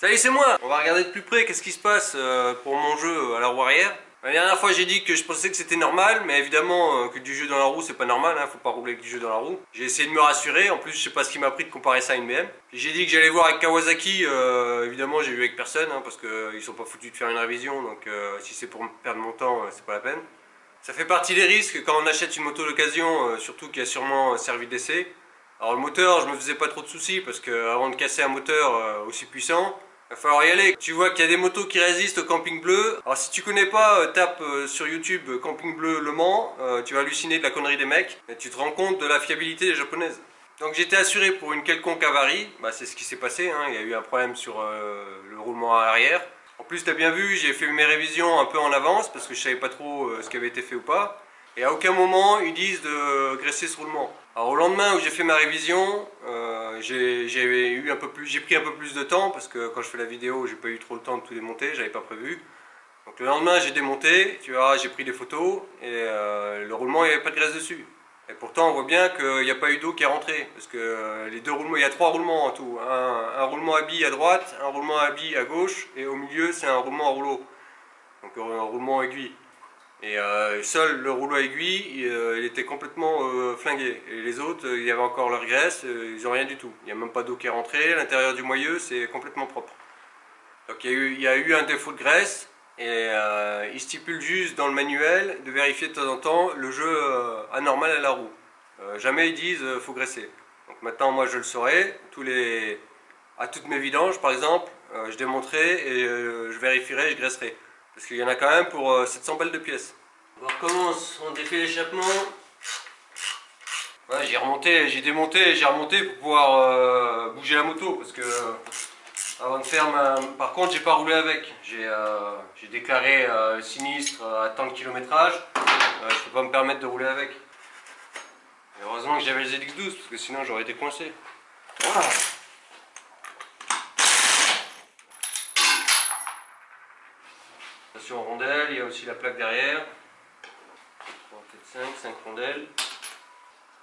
Salut, c'est moi. On va regarder de plus près qu'est-ce qui se passe pour mon jeu à la roue arrière. La dernière fois j'ai dit que je pensais que c'était normal, mais évidemment que du jeu dans la roue c'est pas normal, hein, faut pas rouler avec du jeu dans la roue. J'ai essayé de me rassurer, en plus je sais pas ce qui m'a pris de comparer ça à une BM. J'ai dit que j'allais voir avec Kawasaki, évidemment j'ai vu avec personne, hein, parce qu'ils sont pas foutus de faire une révision, donc si c'est pour perdre mon temps, c'est pas la peine. Ça fait partie des risques quand on achète une moto d'occasion, surtout qui a sûrement servi d'essai. Alors le moteur, je me faisais pas trop de soucis, parce que avant de casser un moteur aussi puissant, il va falloir y aller. Tu vois qu'il y a des motos qui résistent au camping bleu. Alors si tu connais pas, tape sur YouTube camping bleu Le Mans, tu vas halluciner de la connerie des mecs, et tu te rends compte de la fiabilité des japonaises. Donc j'étais assuré pour une quelconque avarie, bah, c'est ce qui s'est passé, hein. Il y a eu un problème sur le roulement à l'arrière. En plus tu as bien vu, j'ai fait mes révisions un peu en avance, parce que je savais pas trop ce qui avait été fait ou pas. Et à aucun moment ils disent de graisser ce roulement. Alors au lendemain où j'ai fait ma révision, j'ai pris un peu plus de temps parce que quand je fais la vidéo, j'ai pas eu trop le temps de tout démonter, j'avais pas prévu. Donc le lendemain j'ai démonté, tu vois, j'ai pris des photos et le roulement il n'y avait pas de graisse dessus. Et pourtant on voit bien qu'il n'y a pas eu d'eau qui est rentrée parce que les deux roulements, il y a 3 roulements en tout. Un roulement à billes à droite, un roulement à billes à gauche et au milieu c'est un roulement à rouleau. Donc un roulement aiguille. Et seul le rouleau à aiguille, il était complètement flingué. Et les autres, il y avait encore leur graisse, ils n'ont rien du tout. Il n'y a même pas d'eau qui est rentrée, l'intérieur du moyeu c'est complètement propre. Donc il y a eu un défaut de graisse, et il stipule juste dans le manuel de vérifier de temps en temps le jeu anormal à la roue. Jamais ils disent faut graisser. Donc maintenant moi je le saurai, à toutes mes vidanges par exemple, je démonterai et je vérifierai, je graisserai. Parce qu'il y en a quand même pour 700 balles de pièces. On recommence, on défait l'échappement. Ouais, j'ai démonté et j'ai remonté pour pouvoir bouger la moto. Parce que avant de faire Par contre, j'ai pas roulé avec. J'ai déclaré le sinistre à tant de kilométrage. Je peux pas me permettre de rouler avec. Et heureusement que j'avais les ZX12 parce que sinon j'aurais été coincé. Voilà. Attention aux rondelles, il y a aussi la plaque derrière. 3, 4, 5 rondelles.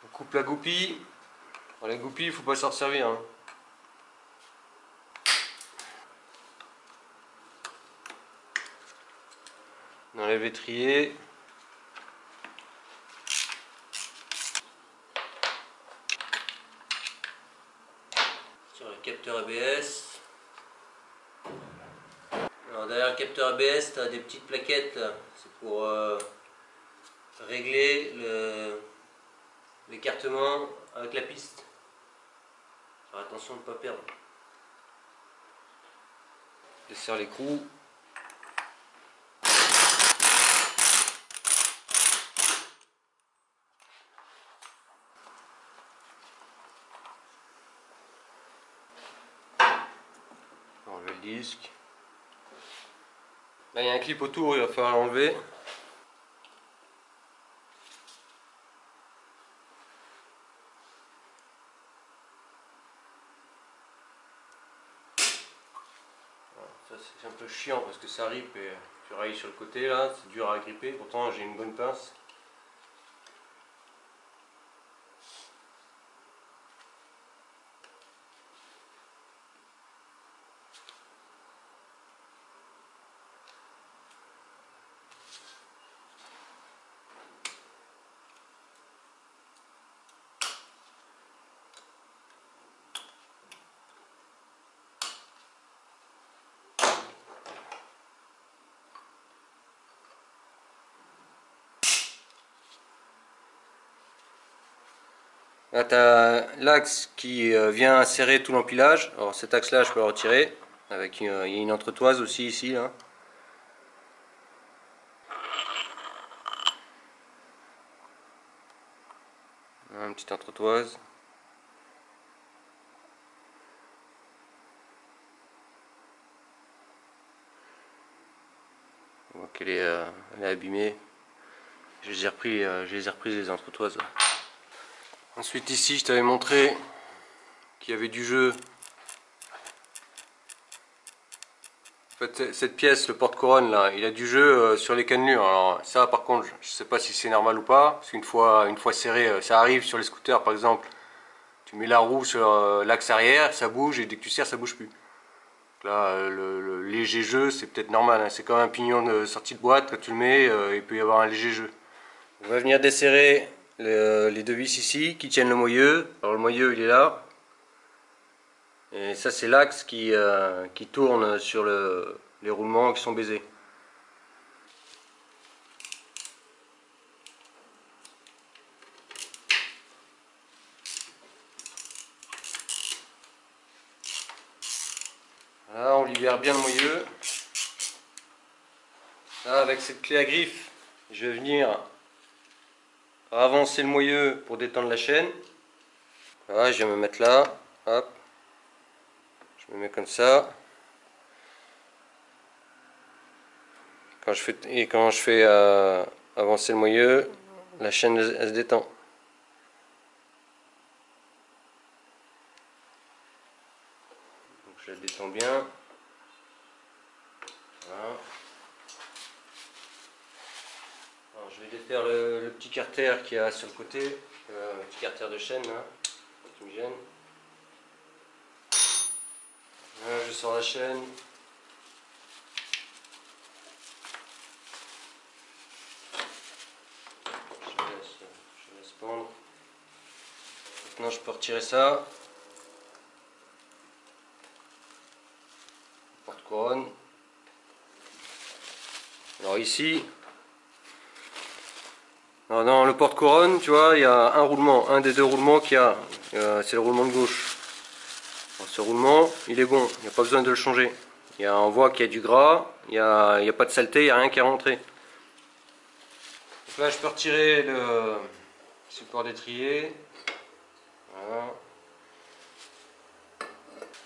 On coupe la goupille. Alors, la goupille, il ne faut pas s'en servir. Hein. On enlève l'étrier. Sur le capteur ABS. Alors derrière le capteur ABS, tu as des petites plaquettes là. C'est pour régler l'écartement avec la piste. Faire attention de ne pas perdre. Je serre l'écrou. Enlever le disque. Là il y a un clip autour, il va falloir l'enlever. Ça c'est un peu chiant parce que ça ripe et tu railles sur le côté là, c'est dur à gripper, pourtant j'ai une bonne pince. Là, tu as l'axe qui vient serrer tout l'empilage. Alors cet axe-là, je peux le retirer. Il y a une entretoise aussi ici. Là. Une petite entretoise. On voit qu'elle est abîmée. Je les ai reprises les entretoises. Là. Ensuite ici je t'avais montré qu'il y avait du jeu. En fait, cette pièce, le porte-couronne là, il a du jeu sur les cannelures. Alors ça par contre je sais pas si c'est normal ou pas, parce qu'une fois serré, ça arrive sur les scooters par exemple. Tu mets la roue sur l'axe arrière, ça bouge et dès que tu serres ça bouge plus. Là, le léger jeu, c'est peut-être normal, hein. C'est comme un pignon de sortie de boîte, quand tu le mets, il peut y avoir un léger jeu. On va venir desserrer les deux vis ici qui tiennent le moyeu. Alors le moyeu, il est là. Et ça, c'est l'axe qui tourne sur les roulements qui sont baisés. Là, on libère bien le moyeu. Là, avec cette clé à griffe, je vais venir avancer le moyeu pour détendre la chaîne. Voilà, je vais me mettre là. Hop. Je me mets comme ça. Quand je fais avancer le moyeu, la chaîne elle se détend. Donc je la détends bien. Voilà. Alors, je vais défaire le petit carter qu'il y a sur le côté, le petit carter de chaîne là, qui me gêne. Là, je sors la chaîne. Je laisse pendre. Maintenant je peux retirer ça. Porte-couronne. Alors ici, dans le porte-couronne, tu vois, il y a un roulement, un des deux roulements qu'il y a, c'est le roulement de gauche. Alors, ce roulement, il est bon, il n'y a pas besoin de le changer. On voit qu'il y a du gras, il n'y a pas de saleté, il n'y a rien qui est rentré. Donc là, je peux retirer le support d'étrier. Voilà.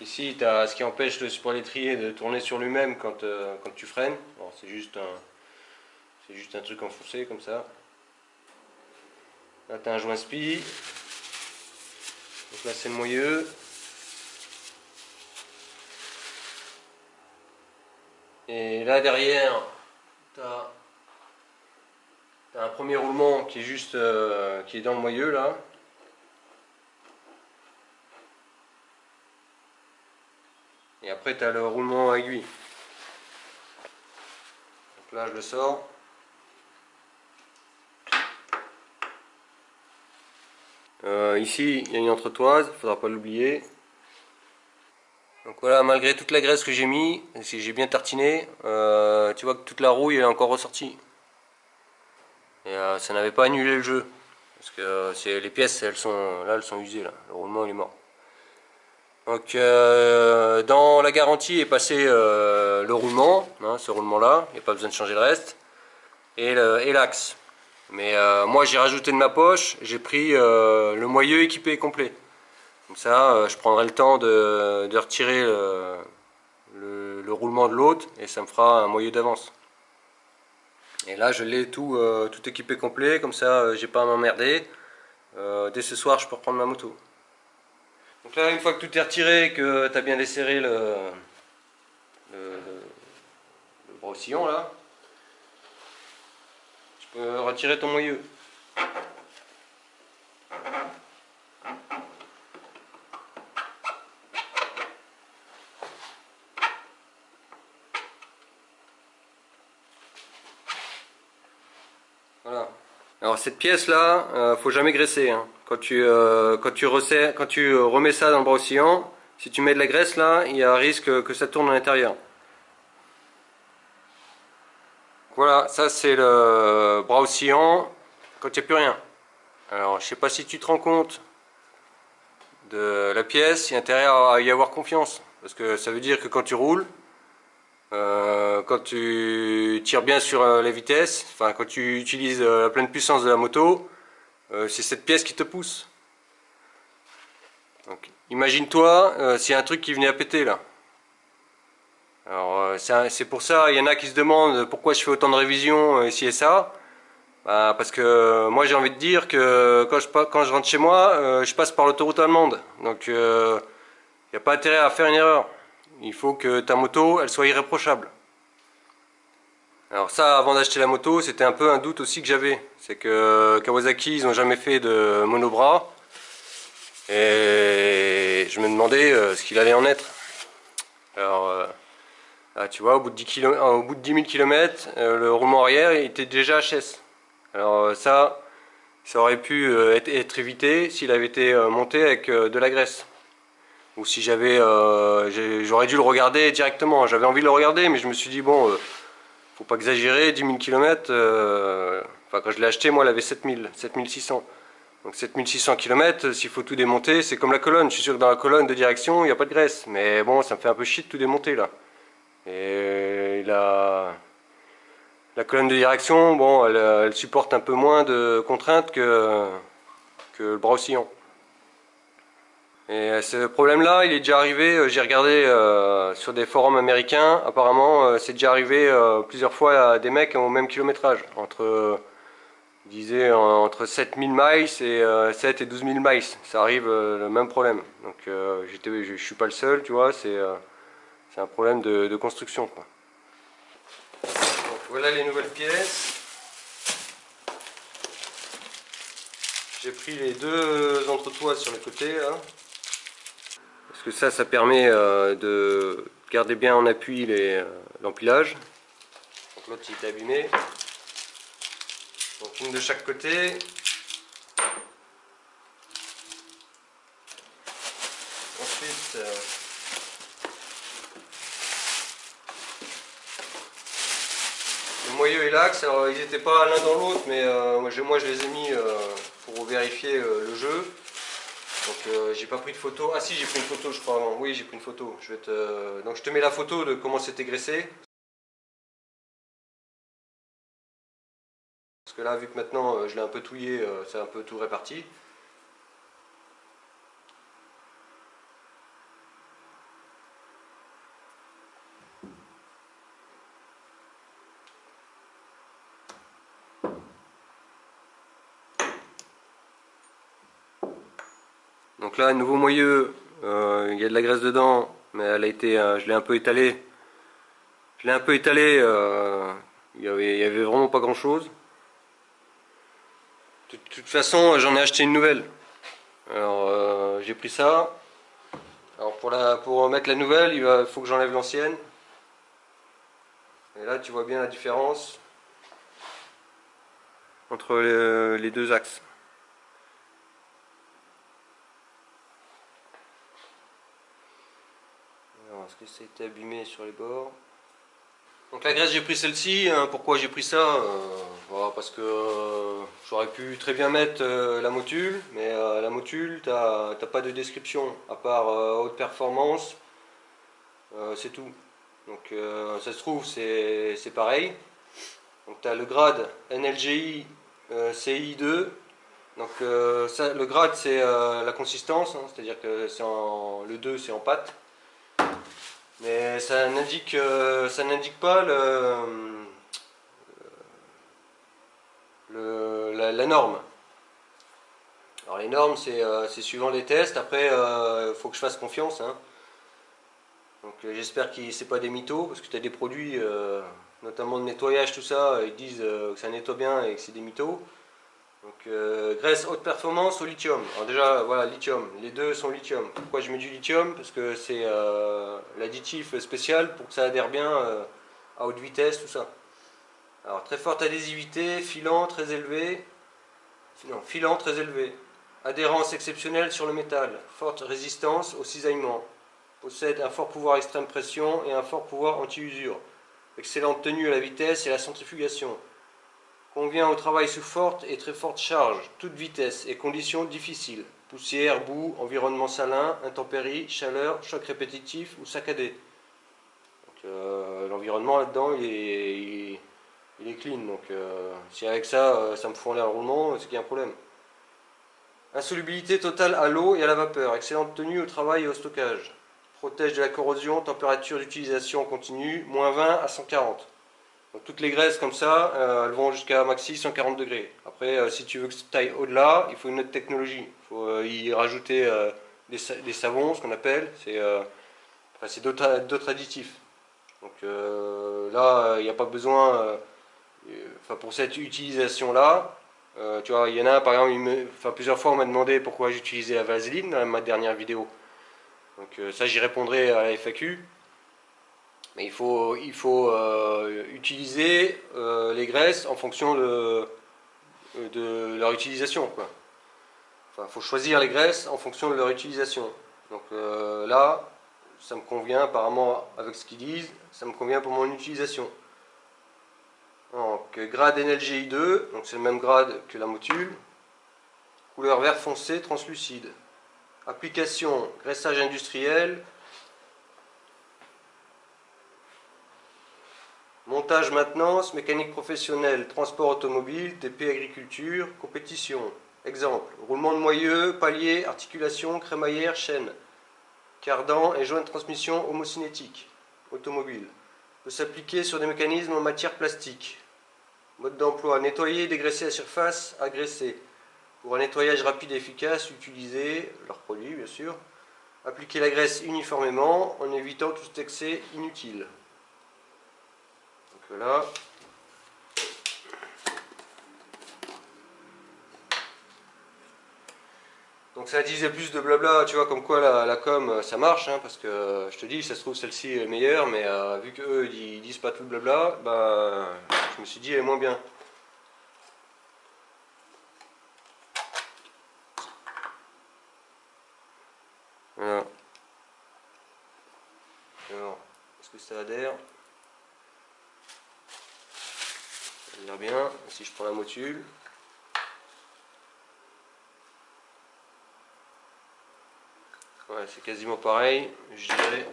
Ici, tu as ce qui empêche le support d'étrier de tourner sur lui-même quand tu freines. C'est juste un truc enfoncé comme ça. Là, tu as un joint spi. Donc là, c'est le moyeu. Et là, derrière, tu as un premier roulement qui est juste qui est dans le moyeu là. Et après, tu as le roulement à aiguille. Donc là, je le sors. Ici, il y a une entretoise, il ne faudra pas l'oublier. Donc voilà, malgré toute la graisse que j'ai mis, si j'ai bien tartiné, tu vois que toute la rouille est encore ressortie. Et ça n'avait pas annulé le jeu. Parce que les pièces, elles sont usées là. Le roulement il est mort. Donc dans la garantie est passé le roulement, hein, ce roulement là, il n'y a pas besoin de changer le reste, et l'axe. Mais moi j'ai rajouté de ma poche, j'ai pris le moyeu équipé complet. Comme ça je prendrai le temps de retirer le roulement de l'autre et ça me fera un moyeu d'avance. Et là je l'ai tout équipé complet, comme ça j'ai pas à m'emmerder. Dès ce soir je peux reprendre ma moto. Donc là, une fois que tout est retiré, que tu as bien desserré le bras oscillant là, tu peux retirer ton moyeu. Voilà. Alors cette pièce là, faut jamais graisser, hein. Quand tu remets ça dans le bras oscillant, si tu mets de la graisse là, il y a un risque que ça tourne à l'intérieur. Voilà, ça c'est le bras oscillant quand il n'y a plus rien. Alors je sais pas si tu te rends compte de la pièce, il y a intérêt à y avoir confiance. Parce que ça veut dire que quand tu roules, quand tu tires bien sur la vitesse, enfin quand tu utilises la pleine puissance de la moto, c'est cette pièce qui te pousse. Imagine-toi s'il y a un truc qui venait à péter là. Alors c'est pour ça, il y en a qui se demandent pourquoi je fais autant de révisions ici et ça. Bah, parce que moi j'ai envie de dire que quand je rentre chez moi, je passe par l'autoroute allemande. Donc il n'y a pas intérêt à faire une erreur. Il faut que ta moto elle soit irréprochable. Alors ça, avant d'acheter la moto, c'était un peu un doute aussi que j'avais. C'est que Kawasaki, ils n'ont jamais fait de monobras. Et je me demandais ce qu'il allait en être. Alors là, tu vois, au bout de 10 000 km, le roulement arrière il était déjà HS. Alors ça aurait pu être évité s'il avait été monté avec de la graisse. Ou si j'aurais dû le regarder directement. J'avais envie de le regarder, mais je me suis dit, bon, faut pas exagérer, 10 000 km. Enfin, quand je l'ai acheté, moi, elle avait 7600. Donc 7600 km, s'il faut tout démonter, c'est comme la colonne. Je suis sûr que dans la colonne de direction, il n'y a pas de graisse. Mais bon, ça me fait un peu chier de tout démonter là. Et la colonne de direction, bon, elle supporte un peu moins de contraintes que le bras oscillant. Et ce problème-là, il est déjà arrivé, j'ai regardé sur des forums américains, apparemment c'est déjà arrivé plusieurs fois à des mecs au même kilométrage, entre 7000 miles et 7 et 12 000 miles, ça arrive le même problème. Donc je suis pas le seul, tu vois, c'est un problème de construction, quoi. Donc voilà les nouvelles pièces. J'ai pris les deux entretoises sur les côtés là. Parce que ça permet de garder bien en appui l'empilage. Donc l'autre il est abîmé. Donc une de chaque côté. Ensuite, le moyeu et l'axe, alors ils n'étaient pas l'un dans l'autre, mais moi je les ai mis pour vérifier le jeu. Donc j'ai pas pris de photo. Ah si, j'ai pris une photo je crois avant. Oui, j'ai pris une photo. Donc je te mets la photo de comment c'était graissé. Parce que là, vu que maintenant je l'ai un peu touillé, c'est un peu tout réparti. Donc là, nouveau moyeu, il y a de la graisse dedans, mais elle a été, je l'ai un peu étalé. Il y avait vraiment pas grand chose. De toute façon, j'en ai acheté une nouvelle. Alors j'ai pris ça. Alors pour mettre la nouvelle, il faut que j'enlève l'ancienne. Et là, tu vois bien la différence entre les deux axes. Alors, est-ce que ça a été abîmé sur les bords? Donc la graisse, j'ai pris celle-ci. Pourquoi j'ai pris ça? Voilà, parce que j'aurais pu très bien mettre la motule, mais la motule, t'as pas de description, à part haute performance, c'est tout. Donc ça se trouve, c'est pareil. Donc tu as le grade NLGI CI2. Donc le grade, c'est la consistance, hein, c'est-à-dire que le 2 c'est en pâte. Mais ça n'indique pas la norme. Alors les normes c'est suivant les tests, après il faut que je fasse confiance, hein. Donc j'espère que c'est pas des mythos, parce que tu as des produits, notamment de nettoyage, tout ça, ils disent que ça nettoie bien et que c'est des mythos. Donc graisse haute performance au lithium. Alors déjà voilà, lithium, les deux sont lithium. Pourquoi je mets du lithium? Parce que c'est l'additif spécial pour que ça adhère bien à haute vitesse, tout ça. Alors très forte adhésivité, filant très élevé, filant très élevé, adhérence exceptionnelle sur le métal, forte résistance au cisaillement, possède un fort pouvoir extrême pression et un fort pouvoir anti-usure, excellente tenue à la vitesse et à la centrifugation. Convient au travail sous forte et très forte charge, toute vitesse et conditions difficiles. Poussière, boue, environnement salin, intempéries, chaleur, choc répétitif ou saccadé. L'environnement là-dedans il est clean. Donc si avec ça, ça me fout en l'air le roulement, c'est qu'il y a un problème. Insolubilité totale à l'eau et à la vapeur. Excellente tenue au travail et au stockage. Protège de la corrosion, température d'utilisation continue, moins 20 à 140. Donc toutes les graisses comme ça, elles vont jusqu'à maxi 140 degrés. Après, si tu veux que ça aille au-delà, il faut une autre technologie. Il faut y rajouter des savons, ce qu'on appelle. C'est d'autres additifs. Donc là, il n'y a pas besoin, pour cette utilisation-là, tu vois, il y en a par exemple, plusieurs fois on m'a demandé pourquoi j'utilisais la vaseline dans ma dernière vidéo. Donc ça, j'y répondrai à la FAQ. Mais il faut utiliser les graisses en fonction de leur utilisation, quoi. Enfin, il faut choisir les graisses en fonction de leur utilisation. Donc là, ça me convient apparemment avec ce qu'ils disent, ça me convient pour mon utilisation. Donc grade NLGI2, donc c'est le même grade que la motule. Couleur vert foncé translucide. Application graissage industriel. Montage maintenance, mécanique professionnelle, transport automobile, TP agriculture, compétition. Exemple, roulement de moyeu, palier, articulation, crémaillère, chaîne. Cardan et joint de transmission homocinétique. Automobile. Peut s'appliquer sur des mécanismes en matière plastique. Mode d'emploi, nettoyer, dégraisser la surface, agresser. Pour un nettoyage rapide et efficace, utiliser leurs produits bien sûr. Appliquer la graisse uniformément en évitant tout excès inutile. Donc là, donc ça disait plus de blabla, tu vois, comme quoi la com ça marche, hein, parce que je te dis, ça se trouve celle-ci est meilleure, mais vu qu'eux ils disent pas tout le blabla, bah je me suis dit elle est moins bien. Voilà. Alors, est-ce que ça adhère? Ça adhère bien. Si je prends la motule. Ouais, c'est quasiment pareil, je dirais.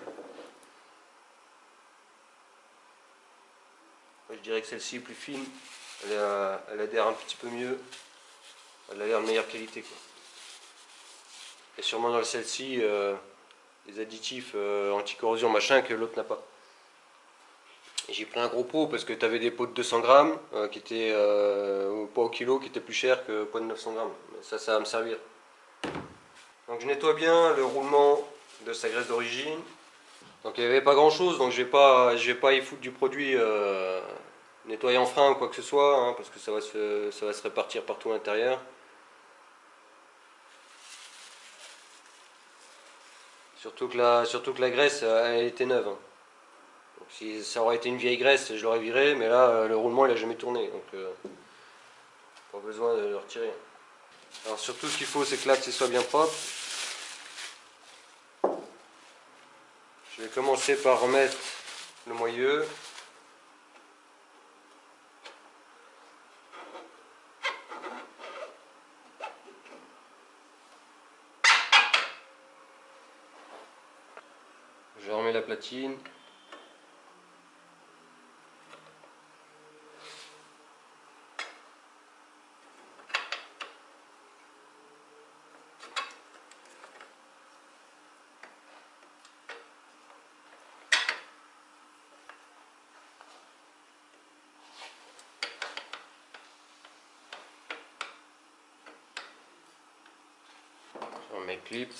Je dirais que celle-ci est plus fine. Elle adhère un petit peu mieux. Elle a l'air de meilleure qualité, quoi. Et sûrement dans celle-ci, des additifs anti-corrosion machin que l'autre n'a pas. J'ai pris un gros pot parce que tu avais des pots de 200 grammes qui étaient au poids au kilo qui étaient plus chers que poids de 900 grammes. Mais ça va me servir. Donc je nettoie bien le roulement de sa graisse d'origine. Donc il n'y avait pas grand chose, donc je vais pas y foutre du produit nettoyant frein ou quoi que ce soit, hein, parce que ça va se répartir partout à l'intérieur. Surtout que la graisse, elle était neuve, hein. Donc si ça aurait été une vieille graisse, je l'aurais viré, mais là, le roulement, il a jamais tourné, donc pas besoin de le retirer. Alors surtout, ce qu'il faut, c'est que l'axe soit bien propre. Je vais commencer par remettre le moyeu. Je remets la platine. Je remets le clips.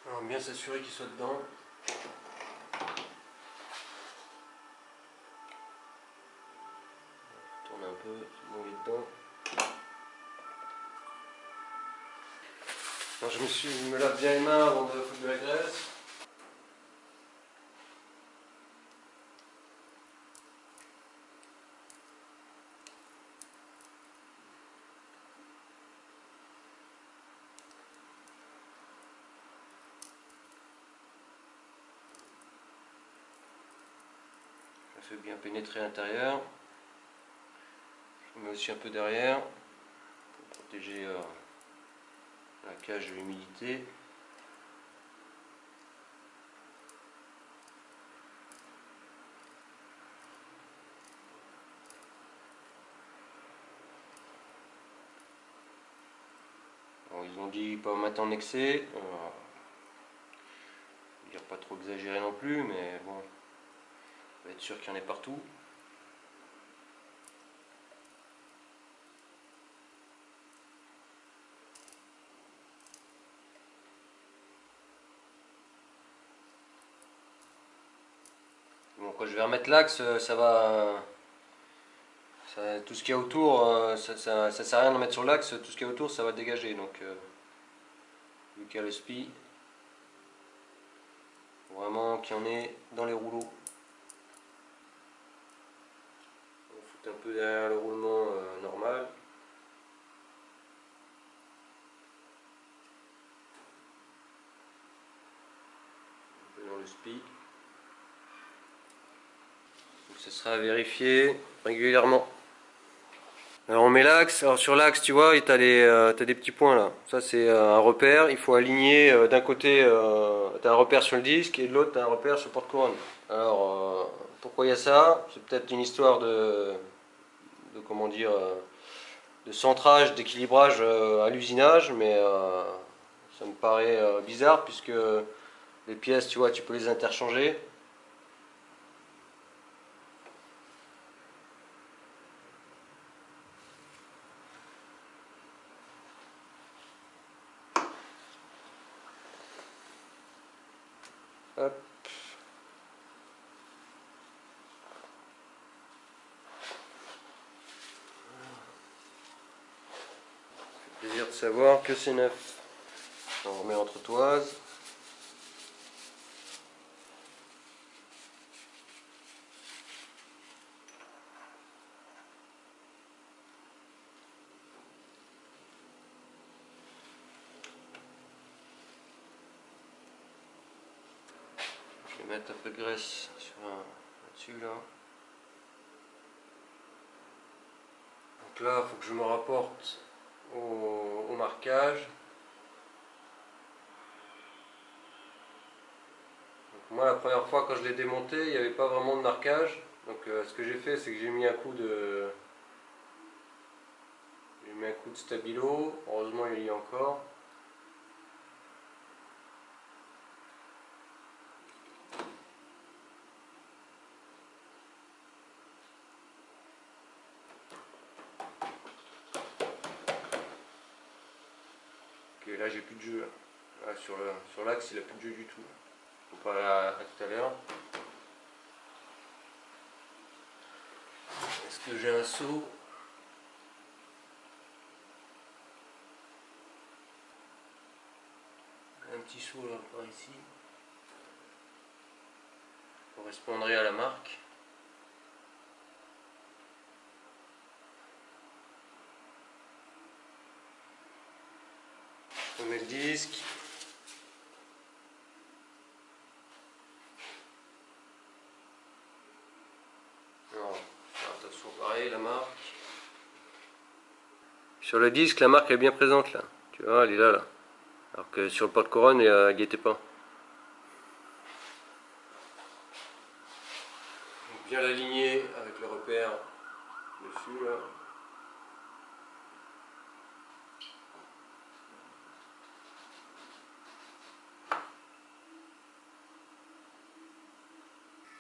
Alors bien s'assurer qu'il soit dedans. Tourne un peu, bon, il est dedans. Alors, je me lave bien les mains avant de foutre de la graisse. Je fais bien pénétrer l'intérieur. Je mets aussi un peu derrière pour protéger la cage de l'humidité. Ils ont dit pas mettre en excès, dire pas trop exagéré non plus, mais bon, on va être sûr qu'il y en ait partout. quand je vais remettre l'axe, tout ce qu'il y a autour, ça sert à rien de mettre sur l'axe, tout ce qu'il y a autour ça va dégager. Donc vu qu'il y a le spi, vraiment qu'il y en ait dans les rouleaux. On fout un peu derrière le roulement normal. Un peu dans le spi. Donc ce sera à vérifier régulièrement. Alors on met l'axe, alors sur l'axe tu vois, tu as des petits points là. Ça c'est un repère, il faut aligner d'un côté, tu as un repère sur le disque et de l'autre tu as un repère sur le porte-couronne. Alors pourquoi il y a ça? C'est peut-être une histoire de comment dire, de centrage, d'équilibrage à l'usinage, mais ça me paraît bizarre puisque les pièces tu vois, tu peux les interchanger. Hop. Plaisir de savoir que c'est neuf. On remet entre toises. Je vais mettre un peu de graisse là-dessus là. Donc là, il faut que je me rapporte au marquage. Donc moi, la première fois quand je l'ai démonté, il n'y avait pas vraiment de marquage. Donc ce que j'ai fait, c'est que j'ai mis un coup de stabilo. Heureusement, il y a encore. Ok, là j'ai plus de jeu. Là, sur l'axe, il n'a plus de jeu du tout. Comparé à tout à l'heure. Est-ce que j'ai un seau? Un petit seau là par ici. Correspondrait à la marque. On met le disque. Non, attention, pareil, la marque. Sur le disque, la marque est bien présente là. Tu vois, elle est là. Alors que sur le porte-couronne, elle n'y était pas. Donc bien l'aligner avec le repère dessus là.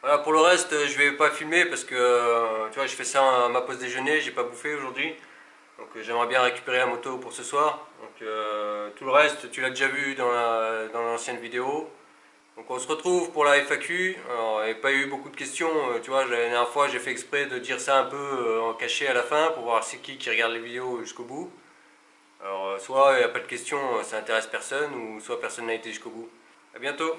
Voilà, pour le reste, je vais pas filmer parce que tu vois, je fais ça à ma pause déjeuner, j'ai pas bouffé aujourd'hui. Donc j'aimerais bien récupérer la moto pour ce soir. Donc tout le reste, tu l'as déjà vu dans l'ancienne vidéo. Donc on se retrouve pour la FAQ. Alors, il n'y a pas eu beaucoup de questions. Tu vois, la dernière fois, j'ai fait exprès de dire ça un peu en caché à la fin pour voir c'est qui regarde les vidéos jusqu'au bout. Alors soit il n'y a pas de questions, ça intéresse personne, ou soit personne n'a été jusqu'au bout. A bientôt.